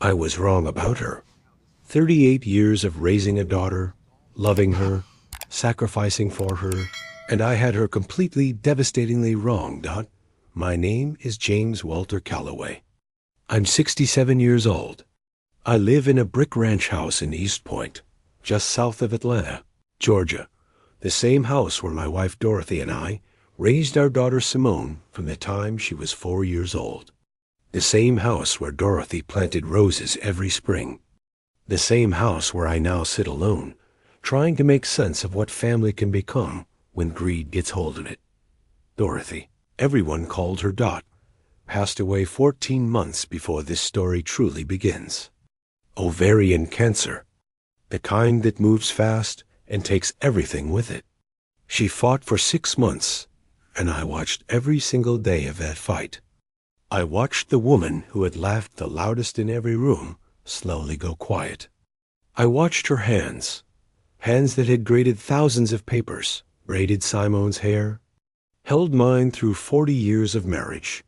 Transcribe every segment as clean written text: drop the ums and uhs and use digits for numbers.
I was wrong about her. 38 years of raising a daughter, loving her, sacrificing for her, and I had her completely, devastatingly wrong, Dot. My name is James Walter Calloway. I'm 67 years old. I live in a brick ranch house in East Point, just south of Atlanta, Georgia, the same house where my wife Dorothy and I raised our daughter Simone from the time she was 4 years old. The same house where Dorothy planted roses every spring. The same house where I now sit alone, trying to make sense of what family can become when greed gets hold of it. Dorothy, everyone called her Dot, passed away 14 months before this story truly begins. Ovarian cancer, the kind that moves fast and takes everything with it. She fought for 6 months, and I watched every single day of that fight. I watched the woman who had laughed the loudest in every room slowly go quiet. I watched her hands that had graded thousands of papers, braided Simone's hair, held mine through 40 years of marriage,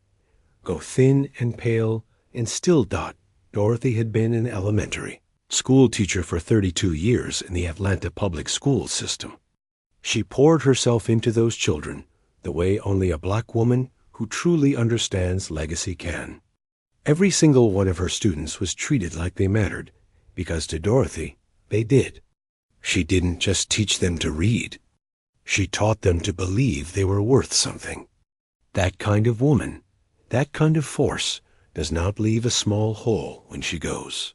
go thin and pale and still Dot. Dorothy had been an elementary school teacher for 32 years in the Atlanta public school system. She poured herself into those children the way only a black woman who truly understands legacy can. Every single one of her students was treated like they mattered, because to Dorothy, they did. She didn't just teach them to read. She taught them to believe they were worth something. That kind of woman, that kind of force, does not leave a small hole when she goes.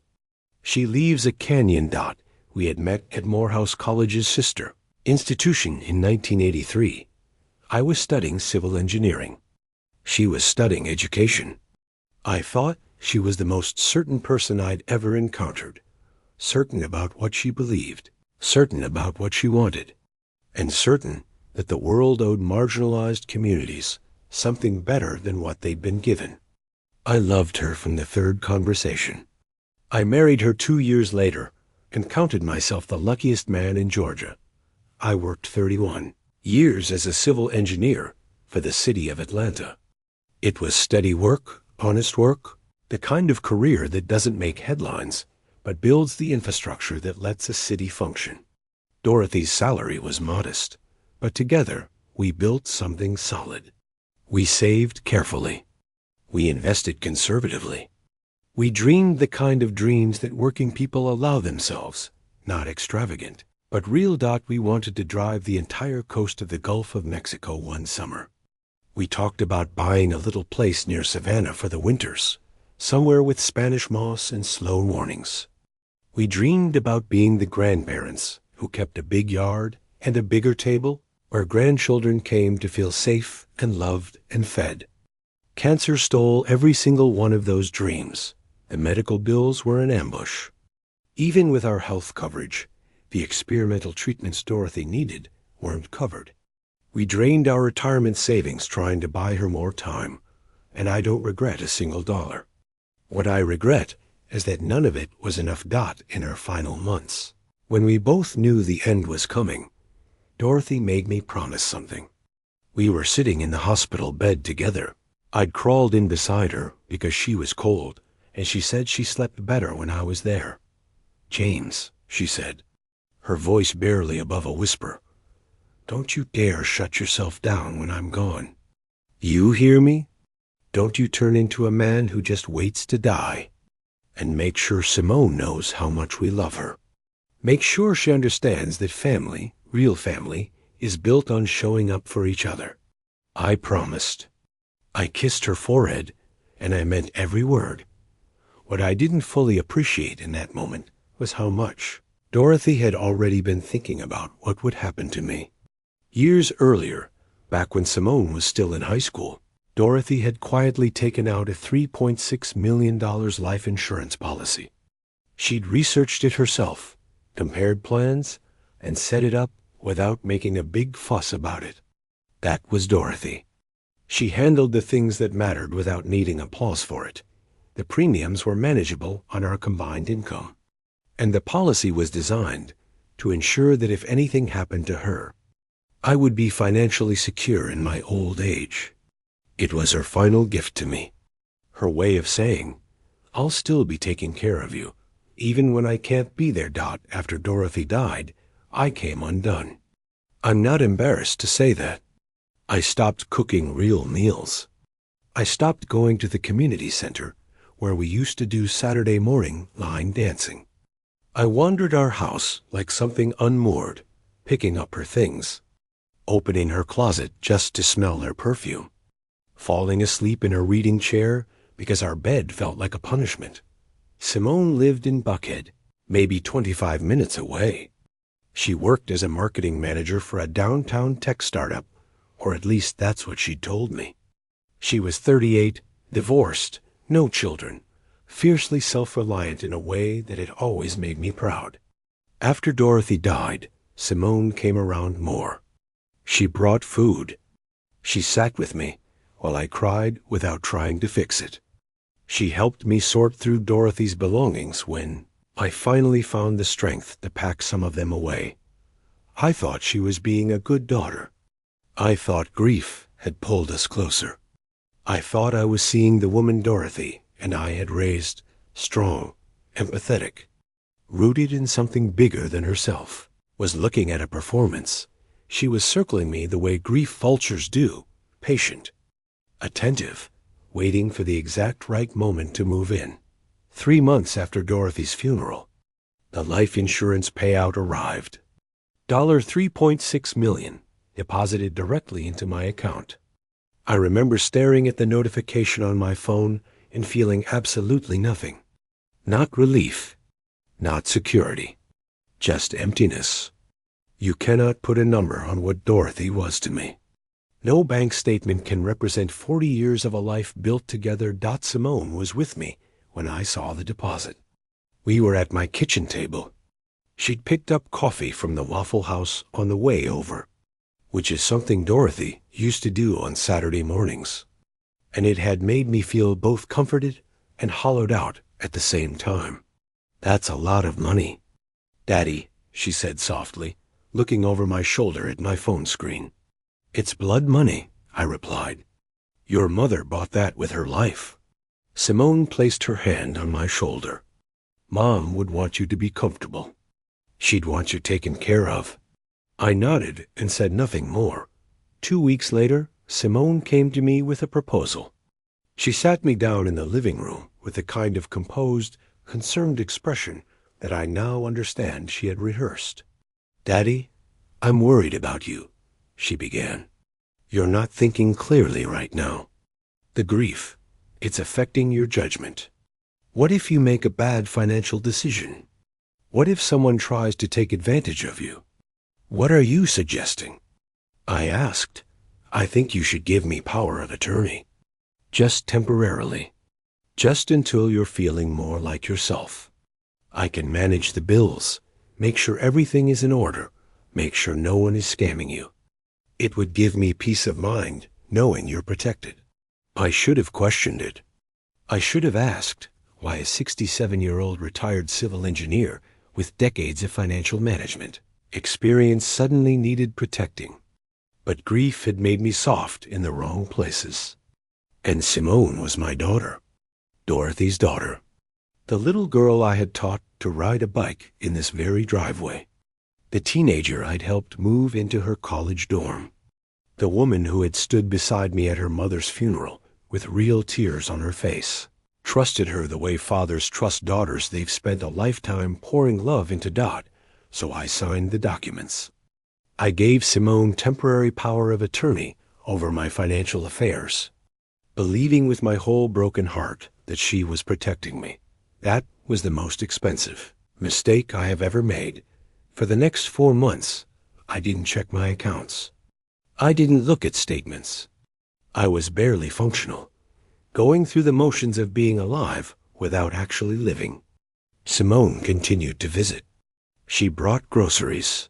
She leaves a canyon. Dot. We had met at Morehouse College's sister institution in 1983. I was studying civil engineering. She was studying education. I thought she was the most certain person I'd ever encountered, certain about what she believed, certain about what she wanted, and certain that the world owed marginalized communities something better than what they'd been given. I loved her from the third conversation. I married her 2 years later and counted myself the luckiest man in Georgia. I worked 31 years as a civil engineer for the city of Atlanta. It was steady work, honest work, the kind of career that doesn't make headlines, but builds the infrastructure that lets a city function. Dorothy's salary was modest, but together we built something solid. We saved carefully. We invested conservatively. We dreamed the kind of dreams that working people allow themselves, not extravagant, but real. We wanted to drive the entire coast of the Gulf of Mexico one summer. We talked about buying a little place near Savannah for the winters, somewhere with Spanish moss and slow mornings. We dreamed about being the grandparents who kept a big yard and a bigger table where grandchildren came to feel safe and loved and fed. Cancer stole every single one of those dreams. The medical bills were an ambush. Even with our health coverage, the experimental treatments Dorothy needed weren't covered. We drained our retirement savings trying to buy her more time, and I don't regret a single dollar. What I regret is that none of it was enough. In her final months, when we both knew the end was coming, Dorothy made me promise something. We were sitting in the hospital bed together. I'd crawled in beside her because she was cold, and she said she slept better when I was there. "James," she said, her voice barely above a whisper, "don't you dare shut yourself down when I'm gone. You hear me? Don't you turn into a man who just waits to die. And make sure Simone knows how much we love her. Make sure she understands that family, real family, is built on showing up for each other." I promised. I kissed her forehead, and I meant every word. What I didn't fully appreciate in that moment was how much Dorothy had already been thinking about what would happen to me. Years earlier, back when Simone was still in high school, Dorothy had quietly taken out a $3.6 million life insurance policy. She'd researched it herself, compared plans, and set it up without making a big fuss about it. That was Dorothy. She handled the things that mattered without needing applause for it. The premiums were manageable on our combined income. And the policy was designed to ensure that if anything happened to her, I would be financially secure in my old age. It was her final gift to me. Her way of saying, I'll still be taking care of you. Even when I can't be there. After Dorothy died, I came undone. I'm not embarrassed to say that. I stopped cooking real meals. I stopped going to the community center where we used to do Saturday morning line dancing. I wandered our house like something unmoored, picking up her things, opening her closet just to smell her perfume, falling asleep in her reading chair because our bed felt like a punishment. Simone lived in Buckhead, maybe 25 minutes away. She worked as a marketing manager for a downtown tech startup, or at least that's what she told me. She was 38, divorced, no children, fiercely self-reliant in a way that had always made me proud. After Dorothy died, Simone came around more. She brought food. She sat with me while I cried without trying to fix it. She helped me sort through Dorothy's belongings when I finally found the strength to pack some of them away. I thought she was being a good daughter. I thought grief had pulled us closer. I thought I was seeing the woman Dorothy and I had raised, strong, empathetic, rooted in something bigger than herself, was looking at a performance. She was circling me the way grief vultures do, patient, attentive, waiting for the exact right moment to move in. 3 months after Dorothy's funeral, the life insurance payout arrived. $3.6 million deposited directly into my account. I remember staring at the notification on my phone and feeling absolutely nothing. Not relief, not security, just emptiness. You cannot put a number on what Dorothy was to me. No bank statement can represent 40 years of a life built together. Simone was with me when I saw the deposit. We were at my kitchen table. She'd picked up coffee from the Waffle House on the way over, which is something Dorothy used to do on Saturday mornings, and it had made me feel both comforted and hollowed out at the same time. That's a lot of money. Daddy, she said softly, looking over my shoulder at my phone screen. It's blood money, I replied. Your mother bought that with her life. Simone placed her hand on my shoulder. Mom would want you to be comfortable. She'd want you taken care of. I nodded and said nothing more. 2 weeks later, Simone came to me with a proposal. She sat me down in the living room with the kind of composed, concerned expression that I now understand she had rehearsed. Daddy, I'm worried about you, she began. You're not thinking clearly right now. The grief, it's affecting your judgment. What if you make a bad financial decision? What if someone tries to take advantage of you? What are you suggesting? I asked. I think you should give me power of attorney. Just temporarily. Just until you're feeling more like yourself. I can manage the bills, make sure everything is in order, make sure no one is scamming you. It would give me peace of mind knowing you're protected. I should have questioned it. I should have asked why a 67-year-old retired civil engineer with decades of financial management experience suddenly needed protecting. But grief had made me soft in the wrong places. And Simone was my daughter, Dorothy's daughter, the little girl I had taught to ride a bike in this very driveway, the teenager I'd helped move into her college dorm, the woman who had stood beside me at her mother's funeral with real tears on her face, trusted her the way fathers trust daughters they've spent a lifetime pouring love into. So I signed the documents. I gave Simone temporary power of attorney over my financial affairs, believing with my whole broken heart that she was protecting me. That was the most expensive mistake I have ever made. For the next 4 months, I didn't check my accounts. I didn't look at statements. I was barely functional, going through the motions of being alive without actually living. Simone continued to visit. She brought groceries.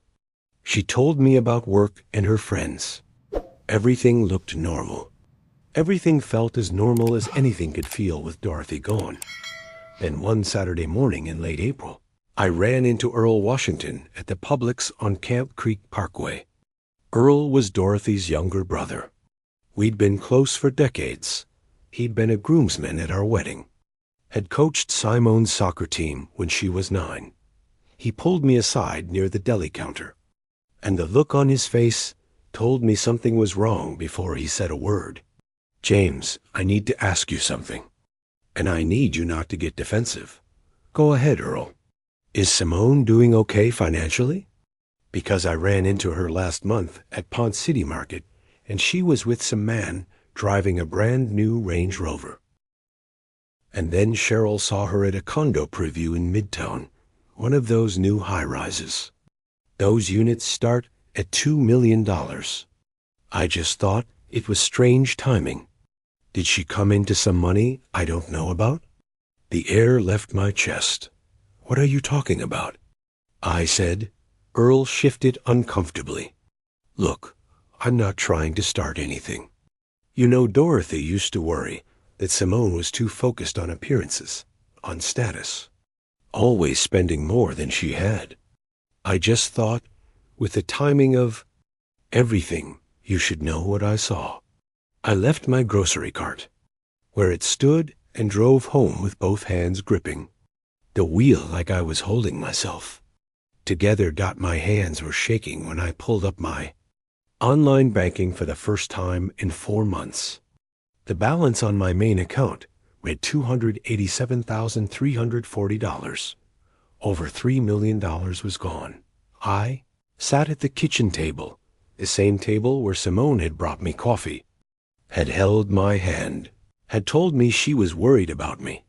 She told me about work and her friends. Everything looked normal. Everything felt as normal as anything could feel with Dorothy gone. Then one Saturday morning in late April, I ran into Earl Washington at the Publix on Camp Creek Parkway. Earl was Dorothy's younger brother. We'd been close for decades. He'd been a groomsman at our wedding. had coached Simone's soccer team when she was 9. He pulled me aside near the deli counter, and the look on his face told me something was wrong before he said a word. "James, I need to ask you something, and I need you not to get defensive. Go ahead, Earl. Is Simone doing okay financially? Because I ran into her last month at Pont City Market, and she was with some man driving a brand new Range Rover. And then Cheryl saw her at a condo preview in Midtown, one of those new high-rises. Those units start at $2 million. I just thought it was strange timing. Did she come into some money I don't know about?" The air left my chest. "What are you talking about?" I said. Earl shifted uncomfortably. "Look, I'm not trying to start anything. You know, Dorothy used to worry that Simone was too focused on appearances, on status, always spending more than she had. I just thought, with the timing of everything, you should know what I saw." I left my grocery cart, where it stood, and drove home with both hands gripping the wheel like I was holding myself. Together, my hands were shaking when I pulled up my online banking for the first time in 4 months. The balance on my main account read $287,340. Over $3 million was gone. I sat at the kitchen table, the same table where Simone had brought me coffee, had held my hand, had told me she was worried about me,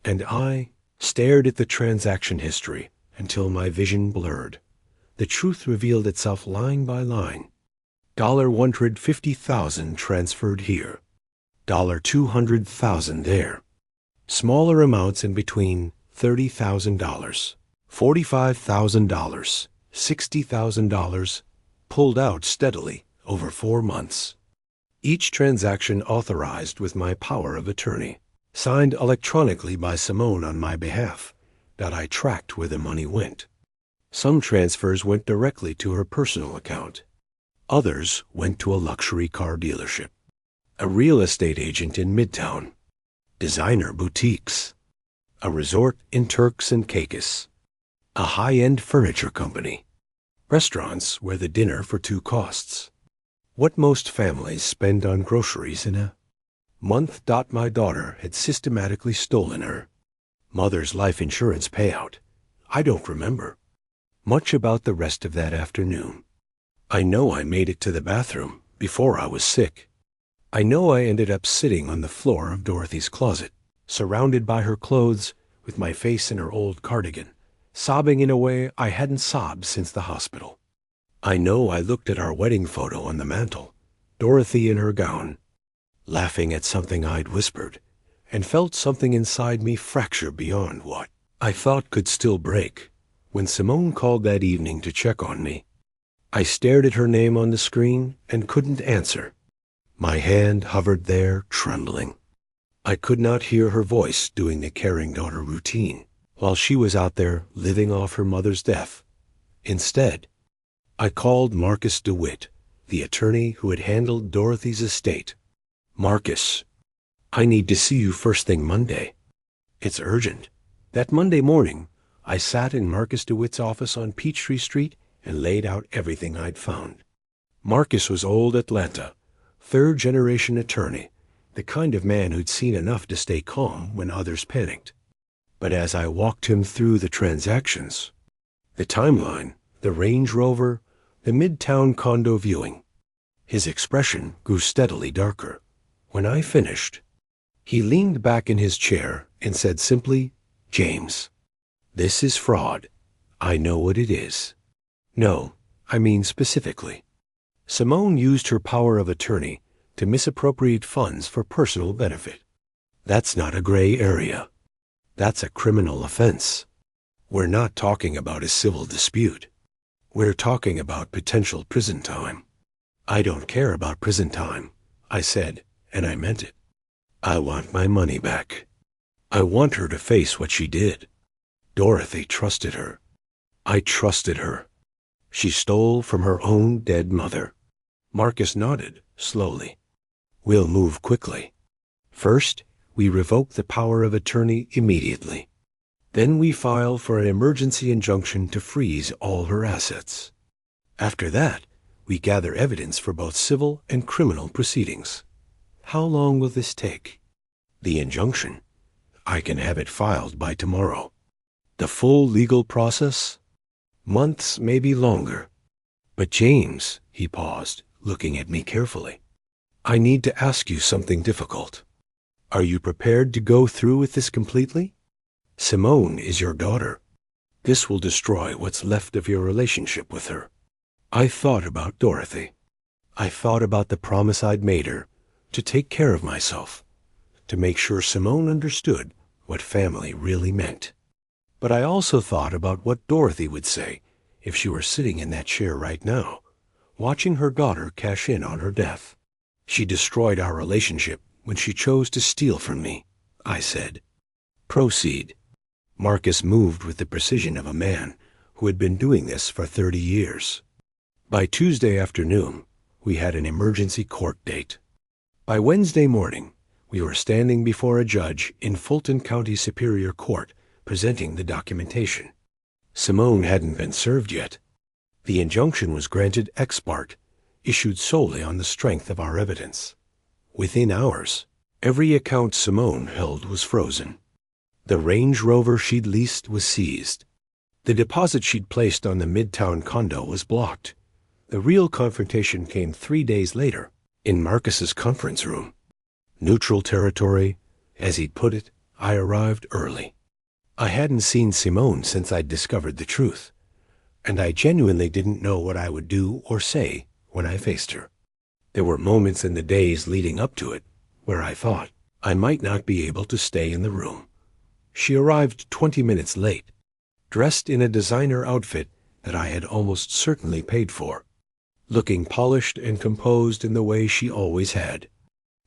and I stared at the transaction history until my vision blurred. The truth revealed itself line by line. $150,000 transferred here, $200,000 there. Smaller amounts in between $30,000, $45,000, $60,000 pulled out steadily over 4 months. Each transaction authorized with my power of attorney, signed electronically by Simone on my behalf, that I tracked where the money went. Some transfers went directly to her personal account. Others went to a luxury car dealership, a real estate agent in Midtown, designer boutiques, a resort in Turks and Caicos, a high-end furniture company, restaurants where the dinner for 2 costs. What most families spend on groceries in a month. My daughter had systematically stolen her mother's life insurance payout. I don't remember much about the rest of that afternoon. I know I made it to the bathroom before I was sick. I know I ended up sitting on the floor of Dorothy's closet, surrounded by her clothes, with my face in her old cardigan, sobbing in a way I hadn't sobbed since the hospital. I know I looked at our wedding photo on the mantel, Dorothy in her gown, laughing at something I'd whispered, and felt something inside me fracture beyond what I thought could still break. When Simone called that evening to check on me, I stared at her name on the screen and couldn't answer. My hand hovered there, trembling. I could not hear her voice doing the caring daughter routine while she was out there living off her mother's death. Instead, I called Marcus DeWitt, the attorney who had handled Dorothy's estate. "Marcus, I need to see you first thing Monday. It's urgent." That Monday morning, I sat in Marcus DeWitt's office on Peachtree Street and laid out everything I'd found. Marcus was old Atlanta, 3rd-generation attorney, the kind of man who'd seen enough to stay calm when others panicked. But as I walked him through the transactions, the timeline, the Range Rover, the Midtown condo viewing, his expression grew steadily darker. When I finished, he leaned back in his chair and said simply, "James, this is fraud. I know what it is." "No, I mean specifically. Simone used her power of attorney to misappropriate funds for personal benefit. That's not a gray area. That's a criminal offense. We're not talking about a civil dispute. We're talking about potential prison time." "I don't care about prison time," I said, and I meant it. "I want my money back. I want her to face what she did. Dorothy trusted her. I trusted her. She stole from her own dead mother." Marcus nodded, slowly. "We'll move quickly. First, we revoke the power of attorney immediately. Then we file for an emergency injunction to freeze all her assets. After that, we gather evidence for both civil and criminal proceedings. How long will this take? The injunction. I can have it filed by tomorrow. The full legal process? Months, maybe longer. But James, he paused, looking at me carefully. I need to ask you something difficult. Are you prepared to go through with this completely? Simone is your daughter. This will destroy what's left of your relationship with her. I thought about Dorothy. I thought about the promise I'd made her to take care of myself, to make sure Simone understood what family really meant. But I also thought about what Dorothy would say if she were sitting in that chair right now, watching her daughter cash in on her death. She destroyed our relationship when she chose to steal from me, I said. Proceed. Marcus moved with the precision of a man who had been doing this for 30 years. By Tuesday afternoon, we had an emergency court date. By Wednesday morning, we were standing before a judge in Fulton County Superior Court presenting the documentation. Simone hadn't been served yet. The injunction was granted ex parte, issued solely on the strength of our evidence. Within hours, every account Simone held was frozen. The Range Rover she'd leased was seized. The deposit she'd placed on the Midtown condo was blocked. The real confrontation came 3 days later, in Marcus's conference room. Neutral territory, as he'd put it, I arrived early. I hadn't seen Simone since I'd discovered the truth, and I genuinely didn't know what I would do or say when I faced her. There were moments in the days leading up to it where I thought I might not be able to stay in the room. She arrived 20 minutes late, dressed in a designer outfit that I had almost certainly paid for, looking polished and composed in the way she always had.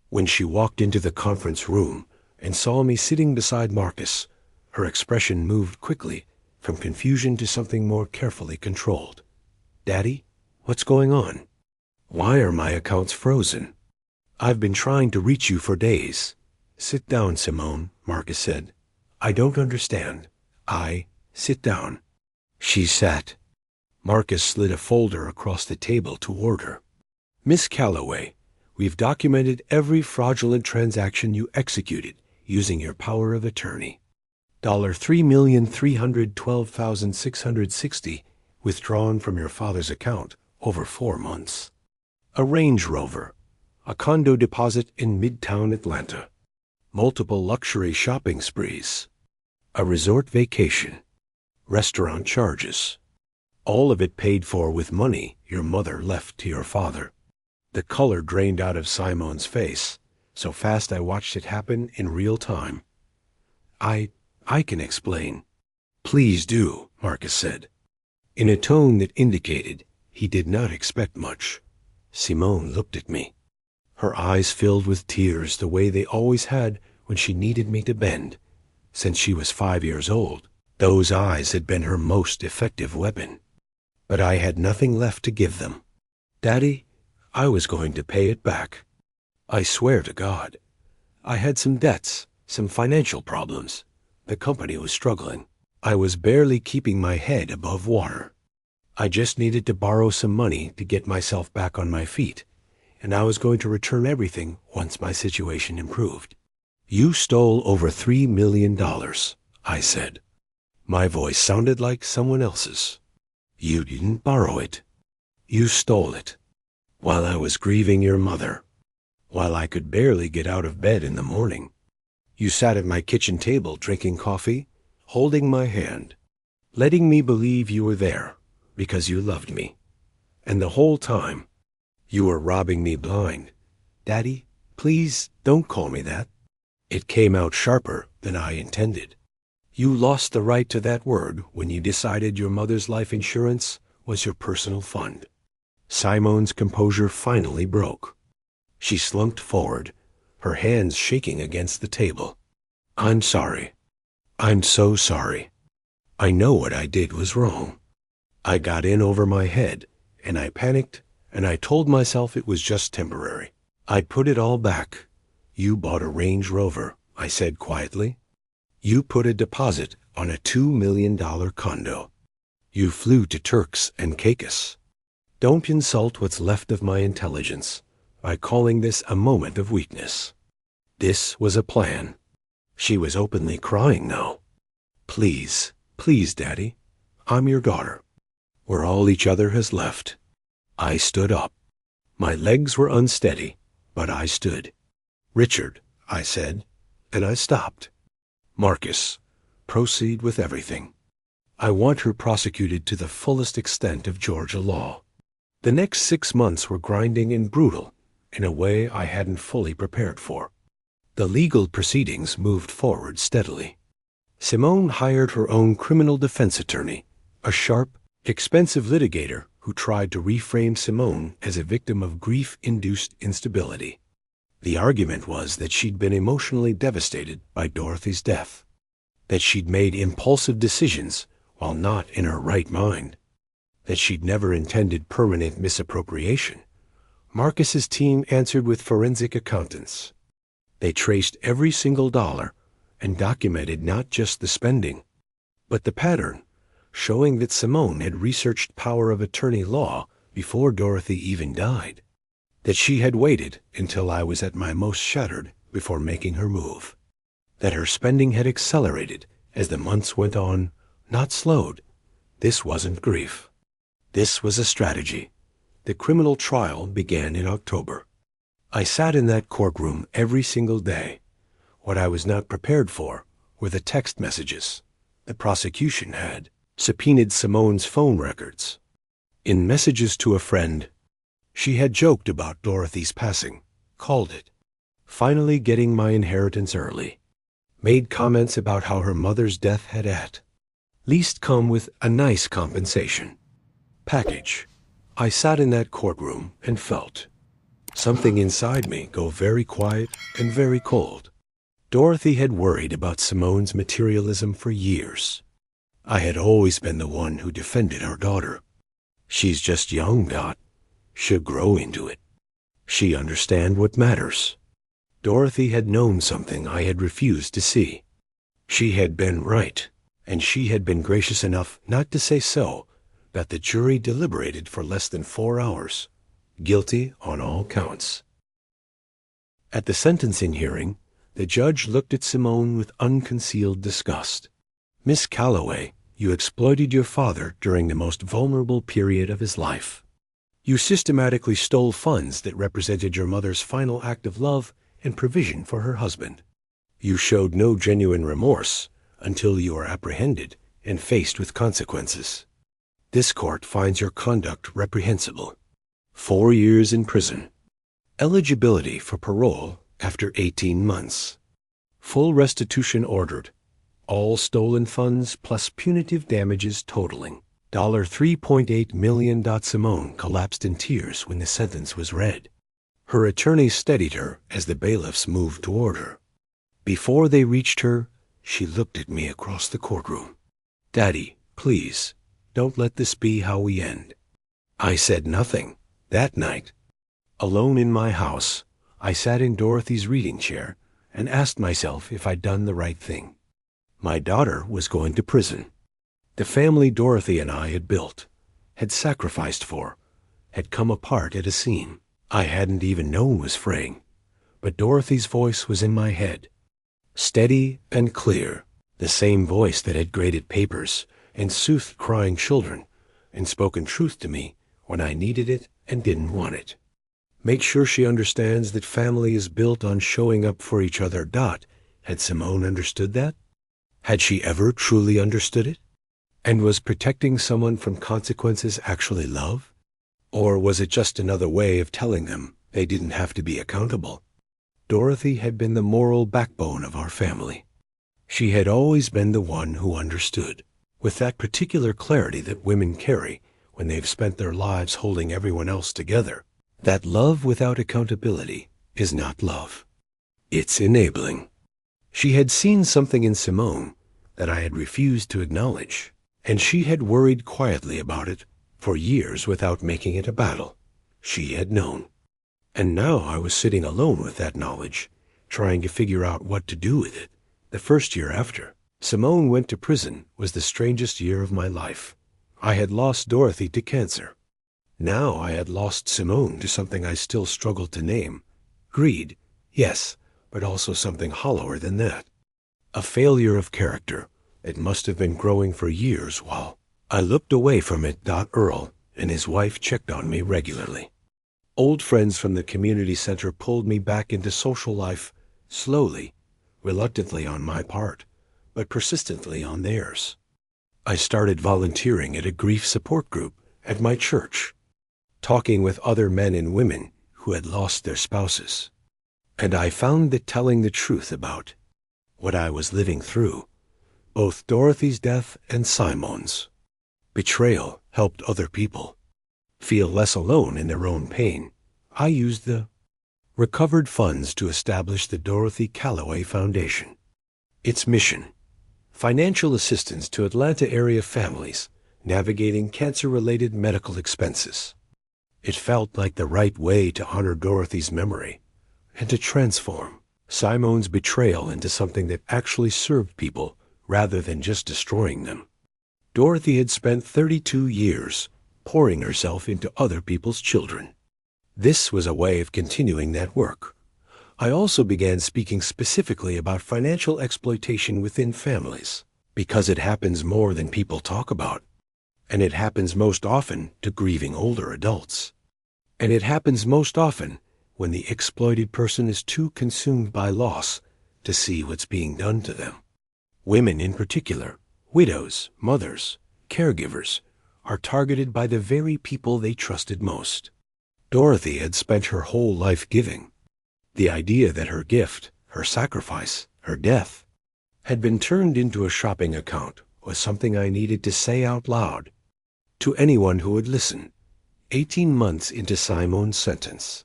When she walked into the conference room and saw me sitting beside Marcus, her expression moved quickly from confusion to something more carefully controlled. Daddy, what's going on? Why are my accounts frozen? I've been trying to reach you for days. Sit down, Simone, Marcus said. I don't understand. Sit down. She sat. Marcus slid a folder across the table toward her. Miss Calloway, we've documented every fraudulent transaction you executed using your power of attorney. $3,312,660 withdrawn from your father's account over 4 months. A Range Rover, a condo deposit in Midtown Atlanta, multiple luxury shopping sprees, a resort vacation, restaurant charges, all of it paid for with money your mother left to your father. The color drained out of Simone's face, so fast I watched it happen in real time. I can explain. Please do, Marcus said, in a tone that indicated he did not expect much. Simone looked at me. Her eyes filled with tears the way they always had when she needed me to bend. Since she was 5 years old, those eyes had been her most effective weapon. But I had nothing left to give them. Daddy, I was going to pay it back. I swear to God. I had some debts, some financial problems. The company was struggling. I was barely keeping my head above water. I just needed to borrow some money to get myself back on my feet, and I was going to return everything once my situation improved. You stole over $3 million, I said. My voice sounded like someone else's. You didn't borrow it. You stole it. While I was grieving your mother. While I could barely get out of bed in the morning. You sat at my kitchen table drinking coffee, holding my hand, letting me believe you were there because you loved me. And the whole time, you were robbing me blind. Daddy, please don't call me that. It came out sharper than I intended. You lost the right to that word when you decided your mother's life insurance was your personal fund. Simone's composure finally broke. She slumped forward, her hands shaking against the table. I'm sorry. I'm so sorry. I know what I did was wrong. I got in over my head, and I panicked, and I told myself it was just temporary. I put it all back. You bought a Range Rover, I said quietly. You put a deposit on a $2 million condo. You flew to Turks and Caicos. Don't insult what's left of my intelligence by calling this a moment of weakness. This was a plan. She was openly crying now. Please, please, Daddy. I'm your daughter. We're all each other has left. I stood up. My legs were unsteady, but I stood. Richard, I said, and I stopped. Marcus, proceed with everything. I want her prosecuted to the fullest extent of Georgia law. The next 6 months were grinding and brutal in a way I hadn't fully prepared for. The legal proceedings moved forward steadily. Simone hired her own criminal defense attorney, a sharp, expensive litigator who tried to reframe Simone as a victim of grief-induced instability. The argument was that she'd been emotionally devastated by Dorothy's death, that she'd made impulsive decisions while not in her right mind, that she'd never intended permanent misappropriation. Marcus's team answered with forensic accountants. They traced every single dollar and documented not just the spending, but the pattern, showing that Simone had researched power of attorney law before Dorothy even died, that she had waited until I was at my most shattered before making her move, that her spending had accelerated as the months went on, not slowed. This wasn't grief. This was a strategy. The criminal trial began in October. I sat in that courtroom every single day. What I was not prepared for were the text messages. The prosecution had subpoenaed Simone's phone records. In messages to a friend, she had joked about Dorothy's passing, called it finally getting my inheritance early, made comments about how her mother's death had at least come with a nice compensation package. I sat in that courtroom and felt something inside me go very quiet and very cold. Dorothy had worried about Simone's materialism for years. I had always been the one who defended her daughter. She's just young, Dot. She'll grow into it. She understand what matters. Dorothy had known something I had refused to see. She had been right, and she had been gracious enough not to say so, that the jury deliberated for less than 4 hours, guilty on all counts. At the sentencing hearing, the judge looked at Simone with unconcealed disgust. Miss Calloway, you exploited your father during the most vulnerable period of his life. You systematically stole funds that represented your mother's final act of love and provision for her husband. You showed no genuine remorse until you were apprehended and faced with consequences. This court finds your conduct reprehensible. 4 years in prison. Eligibility for parole after 18 months. Full restitution ordered. All stolen funds plus punitive damages totaling $3.8 million. Simone collapsed in tears when the sentence was read. Her attorney steadied her as the bailiffs moved toward her. Before they reached her, she looked at me across the courtroom. Daddy, please, don't let this be how we end. I said nothing. That night, alone in my house, I sat in Dorothy's reading chair and asked myself if I'd done the right thing. My daughter was going to prison. The family Dorothy and I had built, had sacrificed for, had come apart at a seam I hadn't even known was fraying. But Dorothy's voice was in my head, steady and clear, the same voice that had graded papers and soothed crying children and spoken truth to me when I needed it and didn't want it. Make sure she understands that family is built on showing up for each other. Had Simone understood that? Had she ever truly understood it? And was protecting someone from consequences actually love? Or was it just another way of telling them they didn't have to be accountable? Dorothy had been the moral backbone of our family. She had always been the one who understood, with that particular clarity that women carry when they've spent their lives holding everyone else together, that love without accountability is not love. It's enabling. She had seen something in Simone that I had refused to acknowledge, and she had worried quietly about it for years without making it a battle. She had known. And now I was sitting alone with that knowledge, trying to figure out what to do with it. The first year after Simone went to prison was the strangest year of my life. I had lost Dorothy to cancer. Now I had lost Simone to something I still struggled to name. Greed, yes, but also something hollower than that. A failure of character. It must have been growing for years while I looked away from it. Earl and his wife checked on me regularly. Old friends from the community center pulled me back into social life, slowly, reluctantly on my part, but persistently on theirs. I started volunteering at a grief support group at my church, talking with other men and women who had lost their spouses. And I found that telling the truth about what I was living through, both Dorothy's death and Simone's betrayal, helped other people feel less alone in their own pain. I used the recovered funds to establish the Dorothy Calloway Foundation. Its mission: financial assistance to Atlanta area families navigating cancer-related medical expenses. It felt like the right way to honor Dorothy's memory and to transform Simone's betrayal into something that actually served people rather than just destroying them. Dorothy had spent 32 years pouring herself into other people's children. This was a way of continuing that work. I also began speaking specifically about financial exploitation within families, because it happens more than people talk about. And it happens most often to grieving older adults. And it happens most often when the exploited person is too consumed by loss to see what's being done to them. Women in particular, widows, mothers, caregivers, are targeted by the very people they trusted most. Dorothy had spent her whole life giving. The idea that her gift, her sacrifice, her death, had been turned into a shopping account was something I needed to say out loud to anyone who would listen. 18 months into Simone's sentence,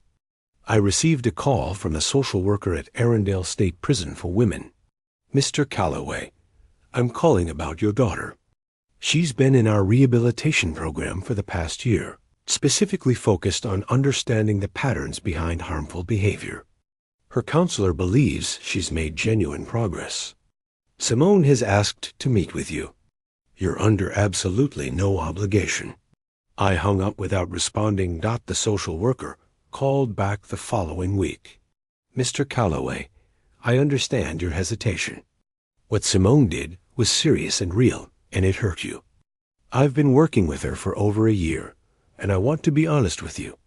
I received a call from the social worker at Arundel State Prison for Women. "Mr. Calloway, I'm calling about your daughter. She's been in our rehabilitation program for the past year, specifically focused on understanding the patterns behind harmful behavior. Her counselor believes she's made genuine progress. Simone has asked to meet with you. You're under absolutely no obligation." I hung up without responding. The social worker called back the following week. "Mr. Calloway, I understand your hesitation. What Simone did was serious and real, and it hurt you. I've been working with her for over a year, and I want to be honest with you.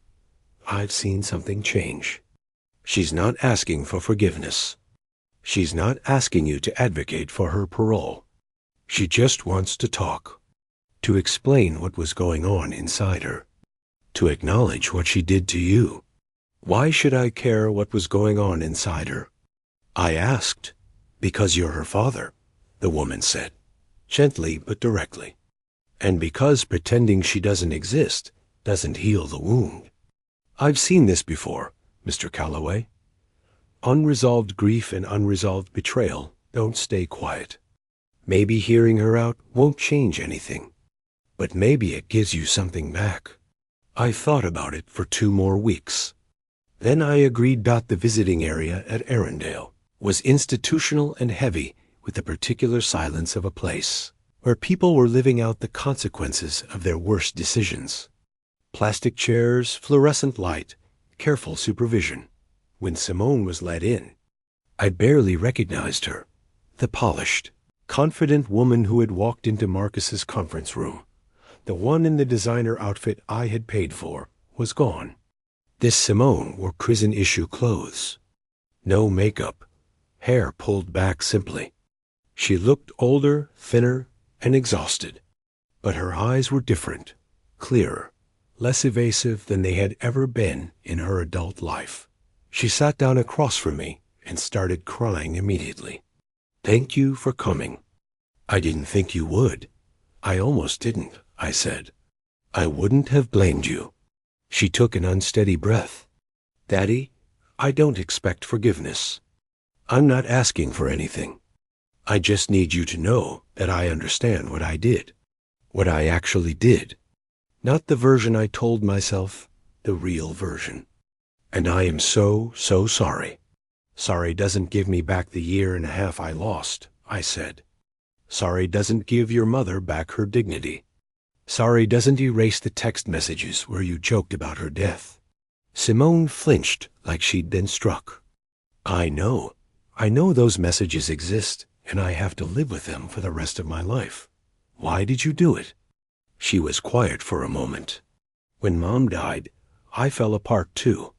I've seen something change. She's not asking for forgiveness. She's not asking you to advocate for her parole. She just wants to talk, to explain what was going on inside her, to acknowledge what she did to you." "Why should I care what was going on inside her?" I asked. "Because you're her father," the woman said, gently but directly. "And because pretending she doesn't exist doesn't heal the wound. I've seen this before, Mr. Calloway. Unresolved grief and unresolved betrayal don't stay quiet. Maybe hearing her out won't change anything, but maybe it gives you something back." I thought about it for 2 more weeks. Then I agreed. The visiting area at Arundel was institutional and heavy with the particular silence of a place where people were living out the consequences of their worst decisions. Plastic chairs, fluorescent light, careful supervision. When Simone was let in, I barely recognized her. The polished, confident woman who had walked into Marcus's conference room, the one in the designer outfit I had paid for, was gone. This Simone wore prison-issue clothes. No makeup, hair pulled back simply. She looked older, thinner, and exhausted. But her eyes were different, clearer, less evasive than they had ever been in her adult life. She sat down across from me and started crying immediately. "Thank you for coming. I didn't think you would. I almost didn't," I said. "I wouldn't have blamed you." She took an unsteady breath. "Daddy, I don't expect forgiveness. I'm not asking for anything. I just need you to know that I understand what I did. What I actually did. Not the version I told myself, the real version. And I am so, so sorry." Sorry doesn't give me back the year and a half I lost, I said. Sorry doesn't give your mother back her dignity. Sorry doesn't erase the text messages where you joked about her death. Simone flinched like she'd been struck. I know those messages exist, and I have to live with them for the rest of my life. Why did you do it? She was quiet for a moment. When Mom died, I fell apart too.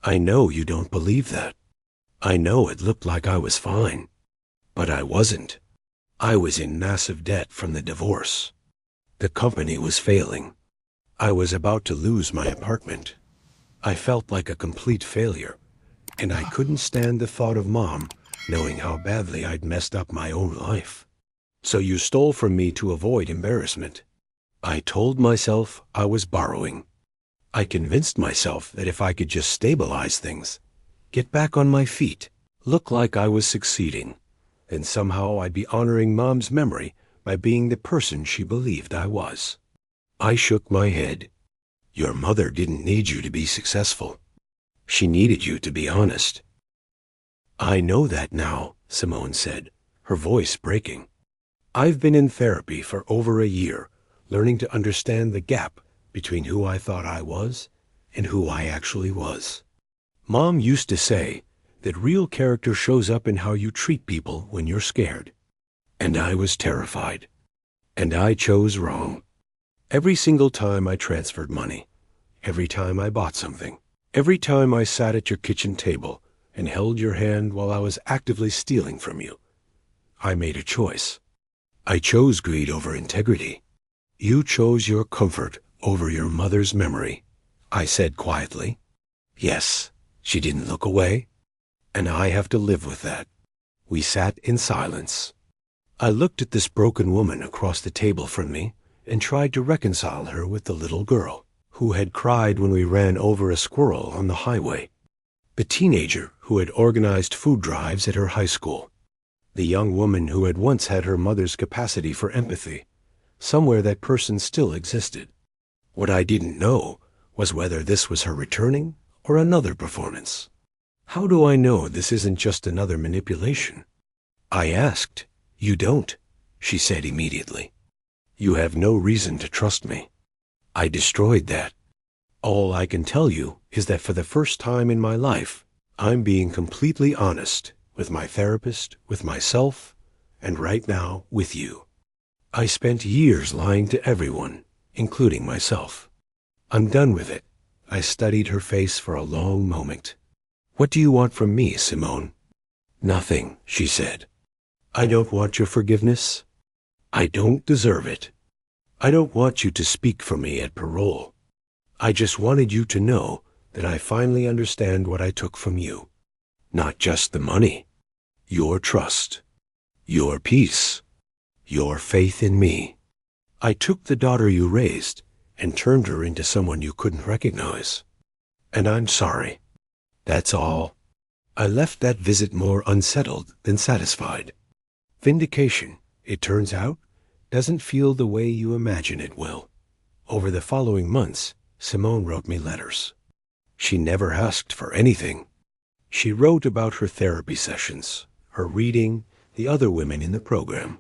I know you don't believe that. I know it looked like I was fine. But I wasn't. I was in massive debt from the divorce. The company was failing. I was about to lose my apartment. I felt like a complete failure, and I couldn't stand the thought of Mom knowing how badly I'd messed up my own life. So you stole from me to avoid embarrassment. I told myself I was borrowing. I convinced myself that if I could just stabilize things, get back on my feet, look like I was succeeding, then somehow I'd be honoring Mom's memory by being the person she believed I was. I shook my head. Your mother didn't need you to be successful. She needed you to be honest. I know that now, Simone said, her voice breaking. I've been in therapy for over a year, learning to understand the gap between who I thought I was and who I actually was. Mom used to say that real character shows up in how you treat people when you're scared. And I was terrified. And I chose wrong. Every single time I transferred money, every time I bought something, every time I sat at your kitchen table and held your hand while I was actively stealing from you, I made a choice. I chose greed over integrity. You chose your comfort over your mother's memory, I said quietly. Yes, she didn't look away, and I have to live with that. We sat in silence. I looked at this broken woman across the table from me and tried to reconcile her with the little girl who had cried when we ran over a squirrel on the highway, the teenager who had organized food drives at her high school, the young woman who had once had her mother's capacity for empathy. Somewhere that person still existed. What I didn't know was whether this was her returning or another performance. How do I know this isn't just another manipulation? I asked. You don't, she said immediately. You have no reason to trust me. I destroyed that. All I can tell you is that for the first time in my life, I'm being completely honest with my therapist, with myself, and right now with you. I spent years lying to everyone, including myself. I'm done with it. I studied her face for a long moment. What do you want from me, Simone? Nothing, she said. I don't want your forgiveness. I don't deserve it. I don't want you to speak for me at parole. I just wanted you to know that I finally understand what I took from you. Not just the money. Your trust. Your peace. Your faith in me. I took the daughter you raised and turned her into someone you couldn't recognize. And I'm sorry. That's all. I left that visit more unsettled than satisfied. Vindication, it turns out, doesn't feel the way you imagine it will. Over the following months, Simone wrote me letters. She never asked for anything. She wrote about her therapy sessions, her reading, the other women in the program.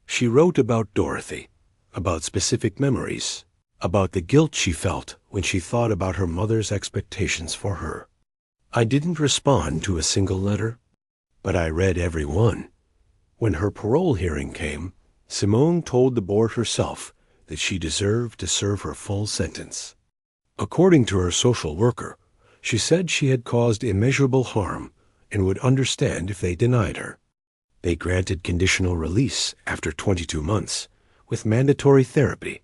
She wrote about Dorothy, about specific memories, about the guilt she felt when she thought about her mother's expectations for her. I didn't respond to a single letter, but I read every one. When her parole hearing came, Simone told the board herself that she deserved to serve her full sentence. According to her social worker, she said she had caused immeasurable harm and would understand if they denied her. They granted conditional release after 22 months, with mandatory therapy,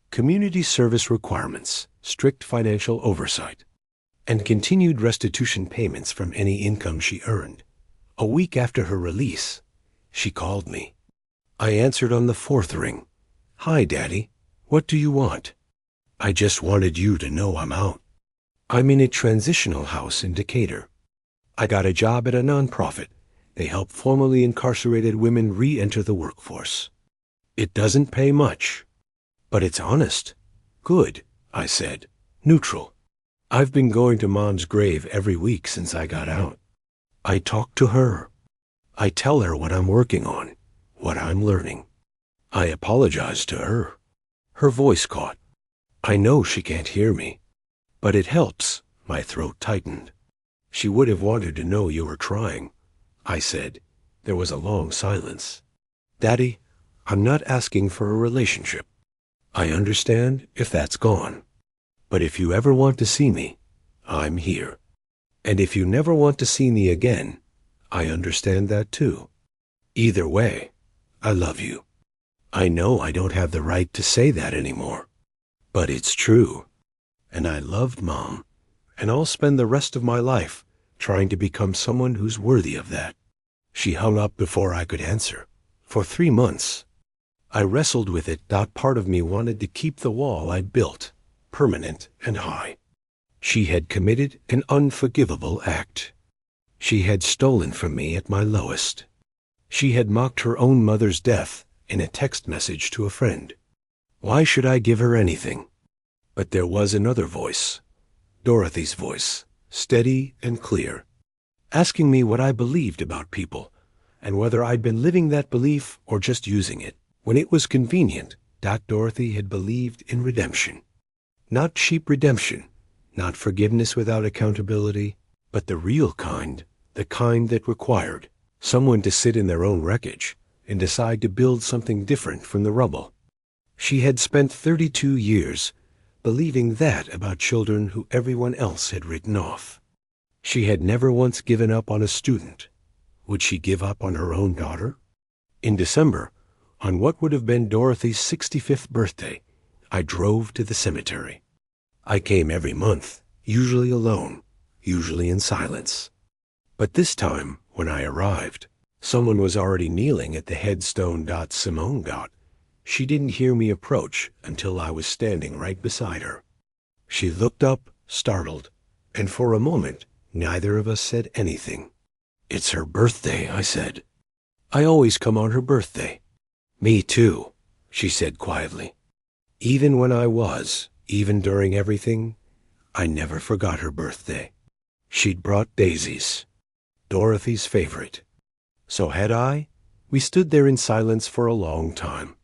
community service requirements, strict financial oversight, and continued restitution payments from any income she earned. A week after her release, she called me. I answered on the fourth ring. Hi, Daddy. What do you want? I just wanted you to know I'm out. I'm in a transitional house in Decatur. I got a job at a nonprofit. They help formerly incarcerated women re-enter the workforce. It doesn't pay much, but it's honest. Good, I said, neutral. I've been going to Mom's grave every week since I got out. I talk to her. I tell her what I'm working on, what I'm learning. I apologize to her. Her voice caught. I know she can't hear me, but it helps. My throat tightened. She would have wanted to know you were trying, I said. There was a long silence. Daddy, I'm not asking for a relationship. I understand if that's gone. But if you ever want to see me, I'm here. And if you never want to see me again, I understand that too. Either way, I love you. I know I don't have the right to say that anymore, but it's true. And I loved Mom, and I'll spend the rest of my life trying to become someone who's worthy of that. She hung up before I could answer. For 3 months, I wrestled with it. Part of me wanted to keep the wall I'd built, permanent and high. She had committed an unforgivable act. She had stolen from me at my lowest. She had mocked her own mother's death in a text message to a friend. Why should I give her anything? But there was another voice, Dorothy's voice, steady and clear, asking me what I believed about people, and whether I'd been living that belief or just using it. When it was convenient, Dorothy had believed in redemption. Not cheap redemption, not forgiveness without accountability, but the real kind, the kind that required someone to sit in their own wreckage and decide to build something different from the rubble. She had spent 32 years believing that about children who everyone else had written off. She had never once given up on a student. Would she give up on her own daughter? In December, on what would have been Dorothy's 65th birthday, I drove to the cemetery. I came every month, usually alone, usually in silence. But this time, when I arrived, someone was already kneeling at the headstone. Simone. She didn't hear me approach until I was standing right beside her. She looked up, startled, and for a moment, neither of us said anything. It's her birthday, I said. I always come on her birthday. Me too, she said quietly. Even when I was, even during everything, I never forgot her birthday. She'd brought daisies, Dorothy's favorite. So had I. We stood there in silence for a long time.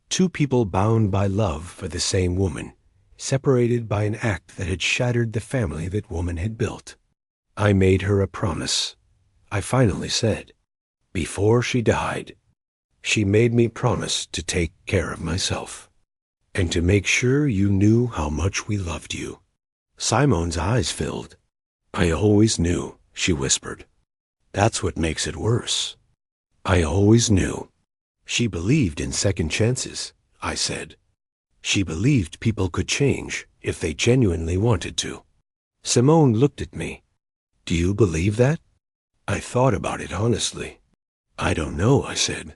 Two people bound by love for the same woman, separated by an act that had shattered the family that woman had built. I made her a promise. I finally said, before she died, she made me promise to take care of myself and to make sure you knew how much we loved you. Simone's eyes filled. I always knew, she whispered. That's what makes it worse. I always knew. She believed in second chances, I said. She believed people could change if they genuinely wanted to. Simone looked at me. Do you believe that? I thought about it honestly. I don't know, I said.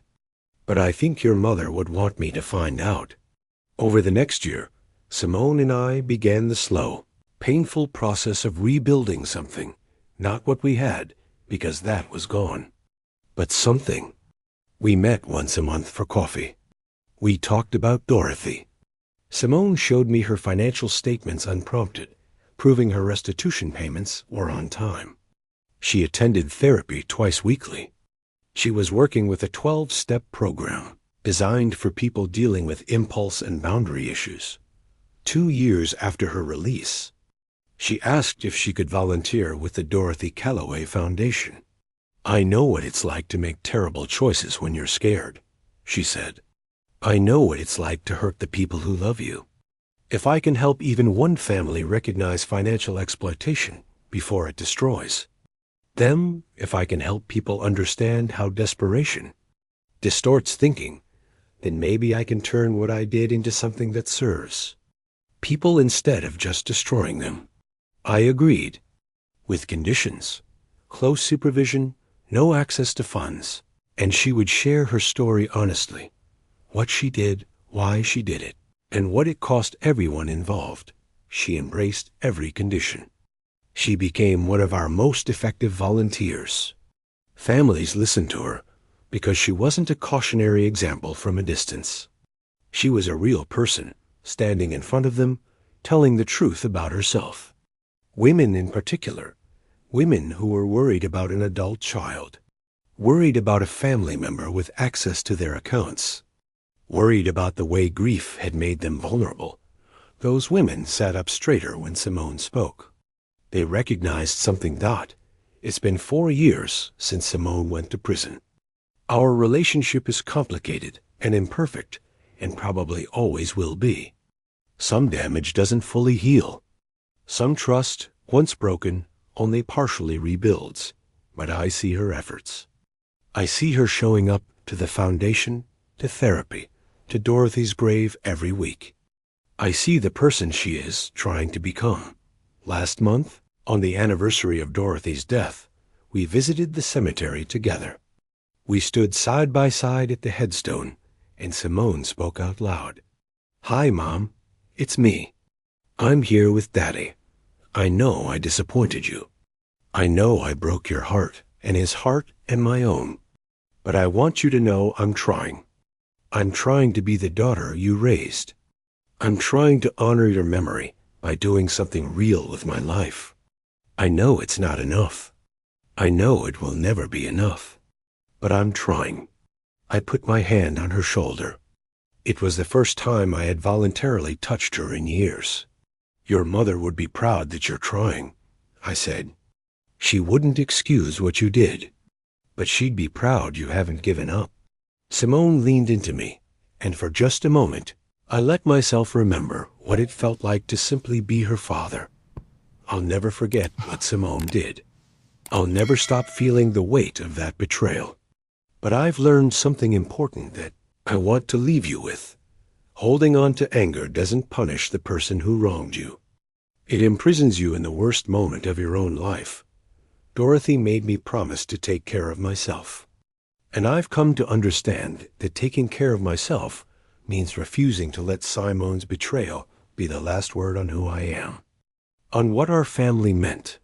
But I think your mother would want me to find out. Over the next year, Simone and I began the slow, painful process of rebuilding something, not what we had, because that was gone, but something. We met once a month for coffee. We talked about Dorothy. Simone showed me her financial statements unprompted, proving her restitution payments were on time. She attended therapy twice weekly. She was working with a 12-step program designed for people dealing with impulse and boundary issues. 2 years after her release, she asked if she could volunteer with the Dorothy Calloway Foundation. I know what it's like to make terrible choices when you're scared, she said. I know what it's like to hurt the people who love you. If I can help even one family recognize financial exploitation before it destroys them, if I can help people understand how desperation distorts thinking, then maybe I can turn what I did into something that serves people instead of just destroying them. I agreed, with conditions, close supervision, no access to funds, and she would share her story honestly, what she did, why she did it, and what it cost everyone involved. She embraced every condition. She became one of our most effective volunteers. Families listened to her because she wasn't a cautionary example from a distance. She was a real person, standing in front of them, telling the truth about herself. Women in particular, Women who were worried about an adult child, worried about a family member with access to their accounts, worried about the way grief had made them vulnerable. Those women sat up straighter when Simone spoke. They recognized something. It's been 4 years since Simone went to prison. Our relationship is complicated and imperfect, and probably always will be. Some damage doesn't fully heal. Some trust, once broken, only partially rebuilds. But I see her efforts. I see her showing up to the foundation, to therapy, to Dorothy's grave every week. I see the person she is trying to become. Last month, on the anniversary of Dorothy's death, we visited the cemetery together. We stood side by side at the headstone, and Simone spoke out loud. "Hi, Mom. It's me. I'm here with Daddy. I know I disappointed you. I know I broke your heart, and his heart, and my own. But I want you to know I'm trying. I'm trying to be the daughter you raised. I'm trying to honor your memory by doing something real with my life. I know it's not enough. I know it will never be enough. But I'm trying." I put my hand on her shoulder. It was the first time I had voluntarily touched her in years. "Your mother would be proud that you're trying," I said. "She wouldn't excuse what you did, but she'd be proud you haven't given up." Simone leaned into me, and for just a moment, I let myself remember what it felt like to simply be her father. I'll never forget what Simone did. I'll never stop feeling the weight of that betrayal. But I've learned something important that I want to leave you with. Holding on to anger doesn't punish the person who wronged you. It imprisons you in the worst moment of your own life. Dorothy made me promise to take care of myself. And I've come to understand that taking care of myself means refusing to let Simone's betrayal be the last word on who I am, on what our family meant,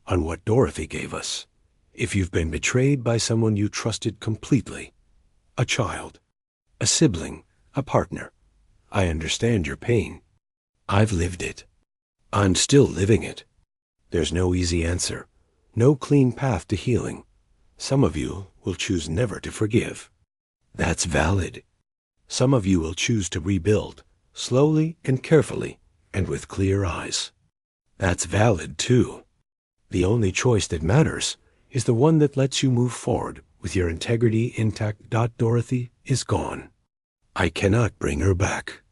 on what Dorothy gave us. If you've been betrayed by someone you trusted completely, a child, a sibling, a partner, I understand your pain. I've lived it. I'm still living it. There's no easy answer, no clean path to healing. Some of you will choose never to forgive. That's valid. Some of you will choose to rebuild, slowly and carefully, and with clear eyes. That's valid too. The only choice that matters is the one that lets you move forward with your integrity intact. Dorothy is gone. I cannot bring her back.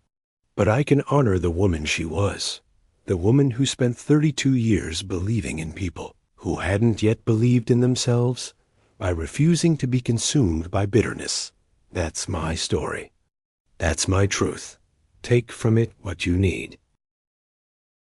But I can honor the woman she was, the woman who spent 32 years believing in people who hadn't yet believed in themselves, by refusing to be consumed by bitterness. That's my story. That's my truth. Take from it what you need.